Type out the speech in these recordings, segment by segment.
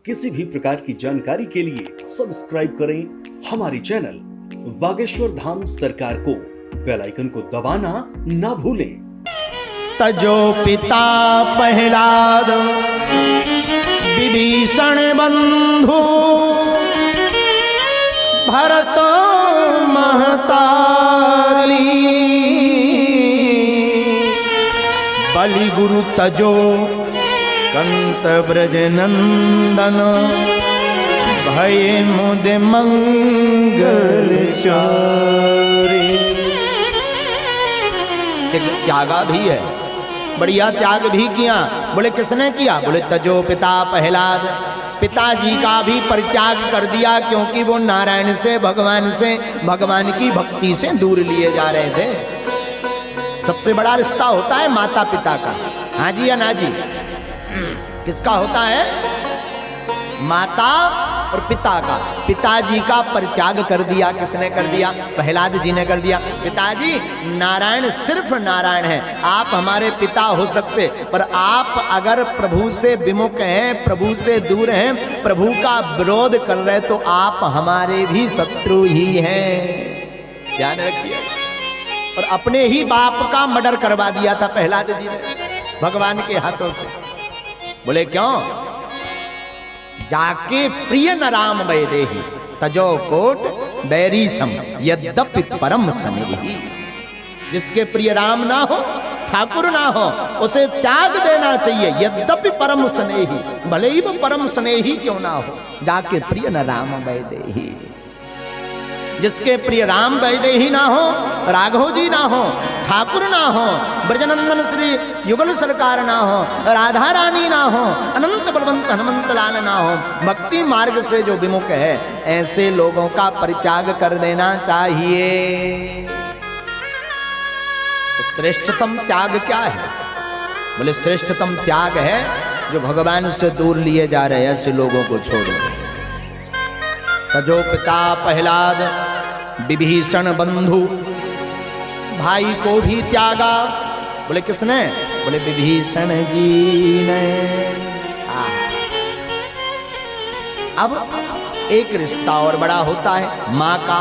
किसी भी प्रकार की जानकारी के लिए सब्सक्राइब करें हमारी चैनल बागेश्वर धाम सरकार को। बेल आइकन को दबाना ना भूलें। तजो पिता प्रहलाद विभीषण बंधु भरत महतारी बलि गुरु तजो कंत ब्रज नंदन भय मुद मंगल चारी। एक त्यागा भी है, बढ़िया त्याग भी किया। बोले किसने किया? बोले तजो पिता प्रहलाद, पिताजी का भी परित्याग कर दिया, क्योंकि वो नारायण से भगवान की भक्ति से दूर लिए जा रहे थे। सबसे बड़ा रिश्ता होता है माता पिता का, हाँ जी या ना जी? किसका होता है? माता और पिता का। पिताजी का परित्याग कर दिया। किसने कर दिया? प्रहलाद जी ने कर दिया। पिताजी, नारायण सिर्फ नारायण है, आप हमारे पिता हो सकते, पर आप अगर प्रभु से विमुख हैं, प्रभु से दूर हैं, प्रभु का विरोध कर रहे, तो आप हमारे भी शत्रु ही हैं। ध्यान रखिए। और अपने ही बाप का मर्डर करवा दिया था प्रहलाद जी ने भगवान के हाथों से। बोले क्यों? जाके प्रिय न राम वैदेही तजो कोट बैरी सम यद्यपि परम स्नेही। जिसके प्रिय राम ना हो, ठाकुर ना हो, उसे त्याग देना चाहिए। यद्यपि परम स्नेही, भले ही वो परम स्नेही क्यों ना हो। जाके प्रिय न राम वैदेही। जिसके प्रिय राम वैदेही ना हो, राघव जी ना हो, ठाकुर ना हो, ब्रजनंदन श्री युगल सरकार ना हो, राधा रानी ना हो, अनंत बलवंत हनुमंत लाल ना हो, भक्ति मार्ग से जो विमुख है, ऐसे लोगों का परित्याग कर देना चाहिए। तो श्रेष्ठतम त्याग क्या है? बोले श्रेष्ठतम त्याग है जो भगवान से दूर लिए जा रहे हैं, ऐसे लोगों को छोड़ो। तजो पिता प्रहलाद विभीषण बंधु, भाई को भी त्यागा। बोले किसने? बोले विभीषण जी ने। अब एक रिश्ता और बड़ा होता है माँ का।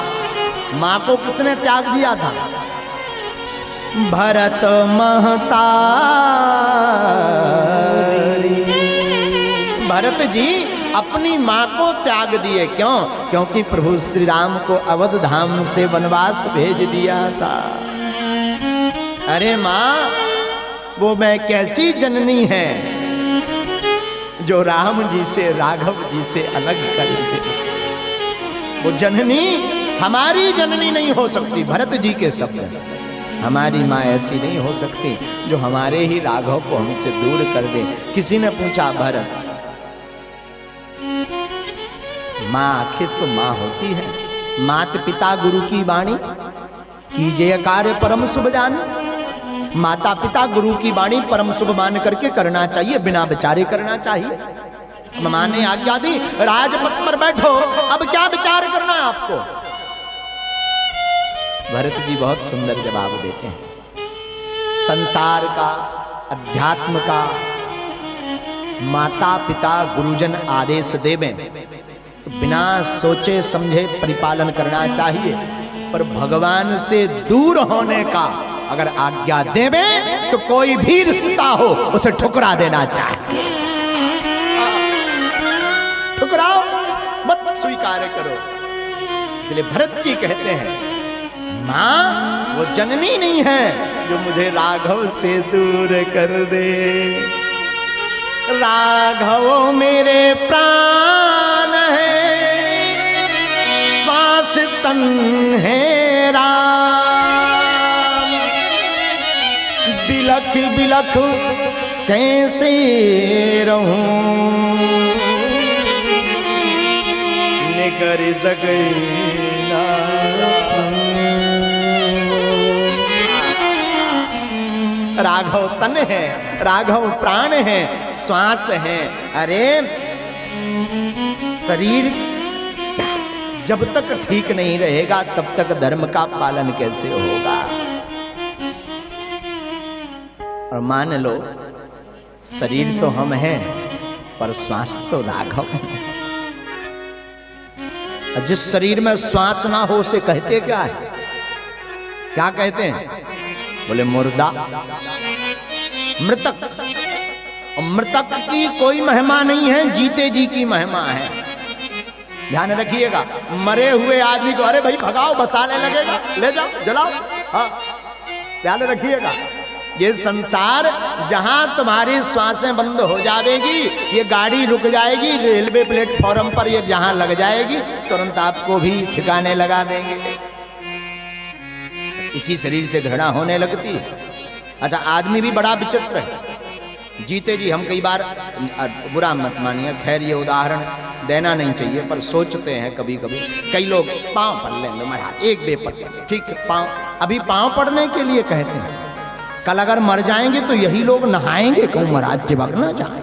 माँ को किसने त्याग दिया था? भरत महतारी। भरत जी अपनी माँ को त्याग दिए। क्यों? क्योंकि प्रभु श्री राम को अवध धाम से वनवास भेज दिया था। अरे माँ, वो मैं कैसी जननी है जो राम जी से, राघव जी से अलग कर दे। वो जननी हमारी जननी नहीं हो सकती। भरत जी के शब्द, हमारी माँ ऐसी नहीं हो सकती जो हमारे ही राघव को हमसे दूर कर दे। किसी ने पूछा, भरत, माँ आखिर तो माँ होती है। मात पिता गुरु की वाणी कीजिए कार्य परम शुभ जानी। माता पिता गुरु की वाणी परम शुभ मान करके करना चाहिए, बिना विचारे करना चाहिए। माँ ने आज्ञा दी, राजपथ पर बैठो, अब क्या विचार करना है आपको? भरत जी बहुत सुंदर जवाब देते हैं। संसार का, अध्यात्म का माता पिता गुरुजन आदेश देवें तो बिना सोचे समझे परिपालन करना चाहिए, पर भगवान से दूर होने का अगर आज्ञा देवे तो कोई भी रिश्ता हो उसे ठुकरा देना चाहिए। ठुकराओ मत, स्वीकार करो। इसलिए भरत जी कहते हैं, माँ वो जननी नहीं है जो मुझे राघव से दूर कर दे। राघव मेरे प्राण है, श्वास तन है राम। बिलख बिलख कैसे रहूं, निकर सके ना। राघव तन है, राघव प्राण है, श्वास है। अरे शरीर जब तक ठीक नहीं रहेगा तब तक धर्म का पालन कैसे होगा? और मान लो शरीर तो हम हैं, पर श्वास तो राघव है। जिस शरीर में श्वास ना हो उसे कहते क्या है? क्या कहते हैं? बोले मुर्दा, मृतक। और मृतक की कोई महिमा नहीं है, जीते जी की महिमा है। ध्यान रखिएगा, मरे हुए आदमी को अरे भाई भगाओ, बसाने लगेगा, ले जाओ, जलाओ। हाँ, ध्यान रखिएगा, ये संसार जहां तुम्हारी श्वासें बंद हो जाएगी, ये गाड़ी रुक जाएगी, रेलवे प्लेटफॉर्म पर ये जहां लग जाएगी, तुरंत आपको भी ठिकाने लगा देंगे। इसी शरीर से घृणा होने लगती है। अच्छा, आदमी भी बड़ा विचित्र है। जीते जी हम कई बार, बुरा मत मानिए, खैर ये उदाहरण देना नहीं चाहिए, पर सोचते हैं कभी कभी, कई लोग पांव पड़ लेंगे महाराज, एक बे पड़, ठीक है, पांव, अभी पांव पड़ने के लिए कहते हैं, कल अगर मर जाएंगे तो यही लोग नहाएंगे क्यों महाराज, चिपकना चाहे।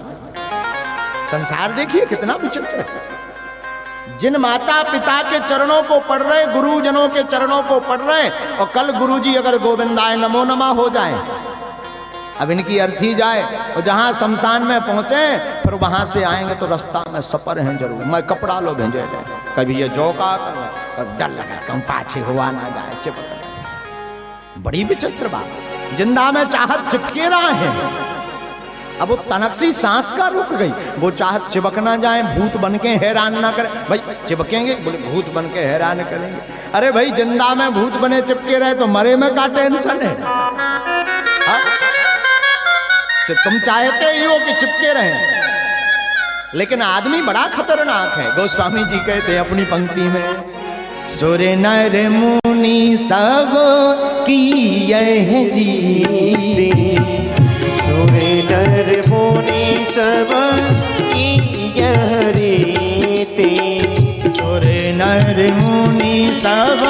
संसार देखिए कितना विचित्र है। जिन माता पिता के चरणों को पढ़ रहे, गुरुजनों के चरणों को पढ़ रहे, और कल गुरुजी अगर गोविंदाय नमो नमः हो जाए, अब इनकी अर्थी जाए, और जहां शमशान में पहुंचे फिर वहां से आएंगे तो रास्ता में सफर हैं जरूर, मैं कपड़ा लो भेजे जाए, कभी ये जोका कर, डर लगा कम पाछे हुआ ना जाए, चिपक। बड़ी विचित्र बात, जिंदा में चाहत चिपके रहा है। अब वो तनकसी सांस का रुक गई, वो चाहत चिपक ना जाए, भूत बन के हैरान ना करे। भाई चिपकेंगे, बोले भूत बन के हैरान करेंगे। अरे भाई जिंदा में भूत बने चिपके रहे तो मरे में का टेंशन है? तुम चाहते ही हो कि चिपके रहे, लेकिन आदमी बड़ा खतरनाक है। गोस्वामी जी कहते हैं अपनी पंक्ति में, सुर नर मुनि सब की यह रीति, सुर नर मुनि सब की यह रीति, सुर नर मुनि सब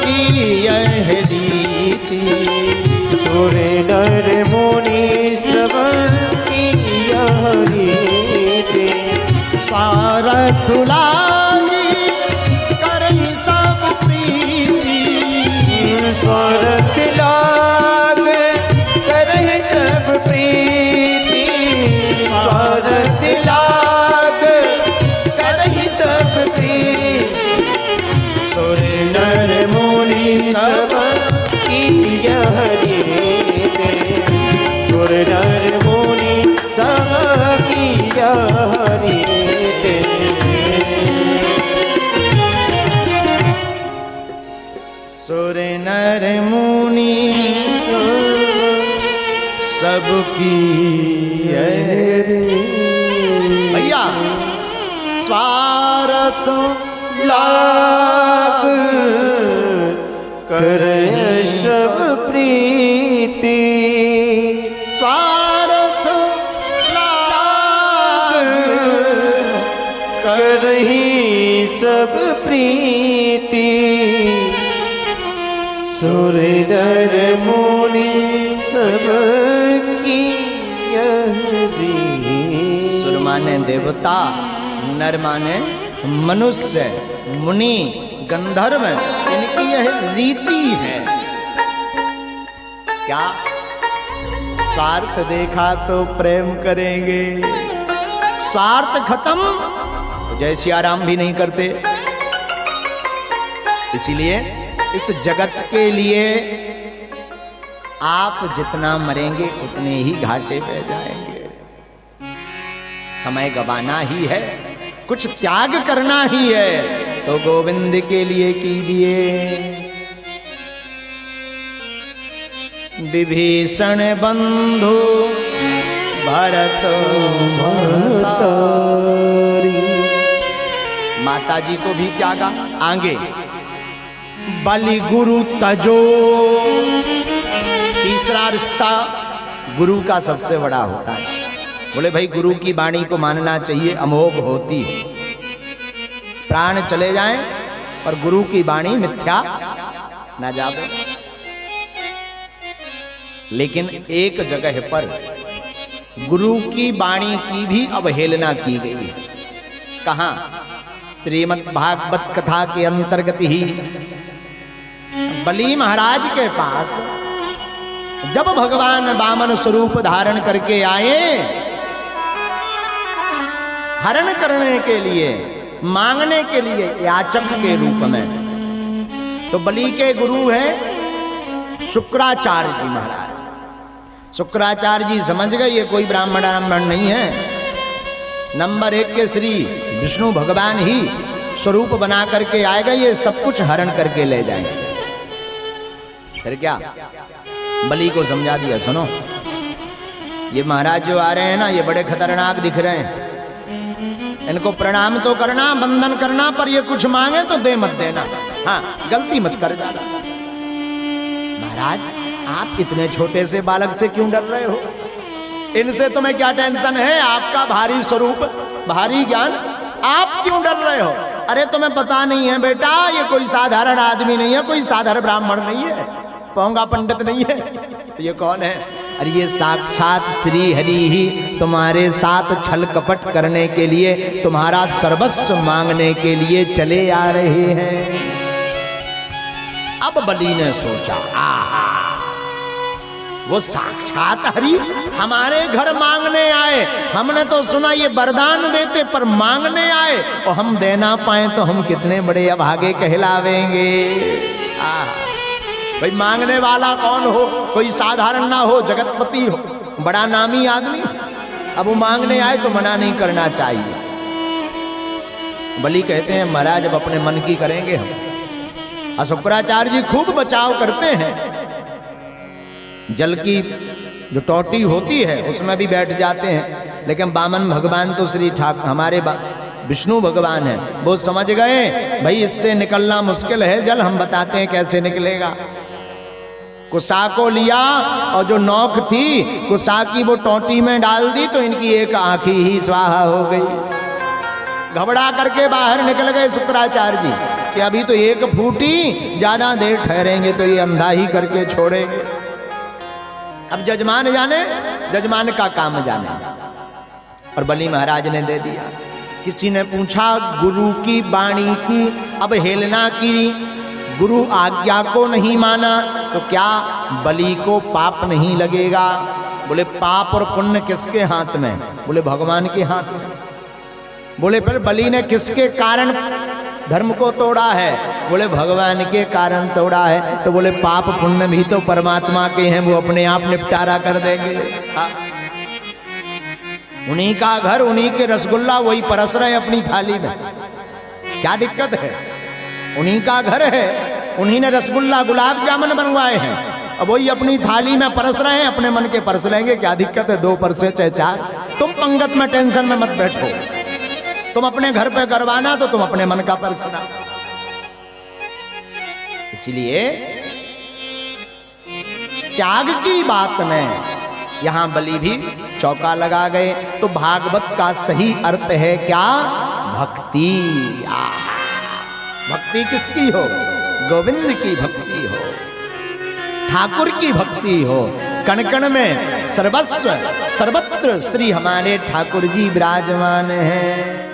की यह रीति, सुर नर मुनि सब की यह रीति, स्वार्थ लागी करई सब प्रीति, स्वार्थ लाग करहि सब प्रीति, स्वार्थ लाग करहि सब प्रीति, सुर नर मुनि सब की यह रीति, सुर नर मुनि सब की यह रीति। सुर नर मुनि सबकी यह रीति। भैया स्वार्थ लाग करे सब प्रीति, स्वार्थ लाग करहि सब प्रीति, सुर नर मुनि सब की यह रीति। सुर माने देवता, नर माने मनुष्य, मुनि गंधर्व, इनकी यह रीति है। क्या? स्वार्थ देखा तो प्रेम करेंगे, स्वार्थ खत्म तो जय सिया राम भी नहीं करते। इसीलिए इस जगत के लिए आप जितना मरेंगे उतने ही घाटे पे जाएंगे। समय गवाना ही है, कुछ त्याग करना ही है, तो गोविंद के लिए कीजिए। विभीषण बंधु भरत भतारी, माता जी को भी त्यागा। आगे बलि गुरु तजो, तीसरा रिश्ता गुरु का सबसे बड़ा होता है। बोले भाई गुरु की वाणी को मानना चाहिए, अमोघ होती है। प्राण चले जाएं पर गुरु की वाणी मिथ्या ना जावे। लेकिन एक जगह पर गुरु की वाणी की भी अवहेलना की गई। कहां? श्रीमद् भागवत कथा के अंतर्गत ही बलि महाराज के पास जब भगवान वामन स्वरूप धारण करके आए हरण करने के लिए, मांगने के लिए, याचक के रूप में। तो बलि के गुरु हैं शुक्राचार्य जी महाराज। शुक्राचार्य जी समझ गए ये कोई ब्राह्मण नहीं है, नंबर 1 के श्री विष्णु भगवान ही स्वरूप बना करके आएगा, ये सब कुछ हरण करके ले जाएंगे। फिर क्या, बलि को समझा दिया, सुनो ये महाराज जो आ रहे हैं ना, ये बड़े खतरनाक दिख रहे हैं, इनको प्रणाम तो करना, बंदन करना, पर ये कुछ मांगे तो दे मत देना, हाँ गलती मत कर जाना। महाराज आप इतने छोटे से बालक से क्यों डर रहे हो? इनसे तुम्हें क्या टेंशन है? आपका भारी स्वरूप, भारी ज्ञान, आप क्यों डर रहे हो? अरे तुम्हें पता नहीं है बेटा, ये कोई साधारण आदमी नहीं है, कोई साधारण ब्राह्मण नहीं है, पोंगा पंडित नहीं है। तो ये कौन है? अरे ये साक्षात श्री हरि ही तुम्हारे साथ छल कपट करने के लिए, तुम्हारा सर्वस्व मांगने के लिए चले आ रहे हैं। अब बलि ने सोचा, आहा वो साक्षात हरि हमारे घर मांगने आए, हमने तो सुना ये वरदान देते, पर मांगने आए और हम दे ना पाए तो हम कितने बड़े अभागे कहलावेंगे। भाई मांगने वाला कौन हो? कोई साधारण ना हो, जगतपति हो, बड़ा नामी आदमी। अब वो मांगने आए तो मना नहीं करना चाहिए। बलि कहते हैं महाराज अब अपने मन की करेंगे हम। शुक्राचार्य जी खूब बचाव करते हैं, जल की जो टोटी होती है उसमें भी बैठ जाते हैं, लेकिन वामन भगवान तो श्री ठाकुर हमारे विष्णु भगवान है, वो समझ गए भाई इससे निकलना मुश्किल है जल, हम बताते हैं कैसे निकलेगा। कुसा को लिया और जो नोक थी कुसा की वो टोटी में डाल दी, तो इनकी एक आंख ही स्वाहा हो गई। घबरा करके बाहर निकल गए शुक्राचार्य जी कि अभी तो एक फूटी, ज्यादा देर ठहरेंगे तो ये अंधा ही करके छोड़ेंगे। अब जजमान जाने, जजमान का काम जाने। और बलि महाराज ने दे दिया। किसी ने पूछा गुरु की वाणी की अब हेलना की, गुरु आज्ञा को नहीं माना तो क्या बलि को पाप नहीं लगेगा? बोले पाप और पुण्य किसके हाथ में? बोले भगवान के हाथ में। बोले फिर बलि ने किसके कारण धर्म को तोड़ा है? बोले भगवान के कारण तोड़ा है। तो बोले पाप पुण्य भी तो परमात्मा के हैं, वो अपने आप निपटारा कर देंगे। उन्हीं का घर, उन्हीं के रसगुल्ला वही परस रहे अपनी थाली में, क्या दिक्कत है? उन्हीं का घर है, उन्हीं ने रसगुल्ला गुलाब जामुन बनवाए हैं, अब वही अपनी थाली में परस रहे हैं, अपने मन के परस लेंगे, क्या दिक्कत है? 2 परसे चाहे 4। तुम पंगत में टेंशन में मत बैठो, तुम अपने घर पे करवाना तो तुम अपने मन का परसना। इसलिए त्याग की बात में यहां बलि भी चौका लगा गए। तो भागवत का सही अर्थ है क्या? भक्ति। भक्ति किसकी हो? गोविंद की भक्ति हो, ठाकुर की भक्ति हो। कण कण में सर्वस्व सर्वत्र श्री हमारे ठाकुर जी विराजमान हैं।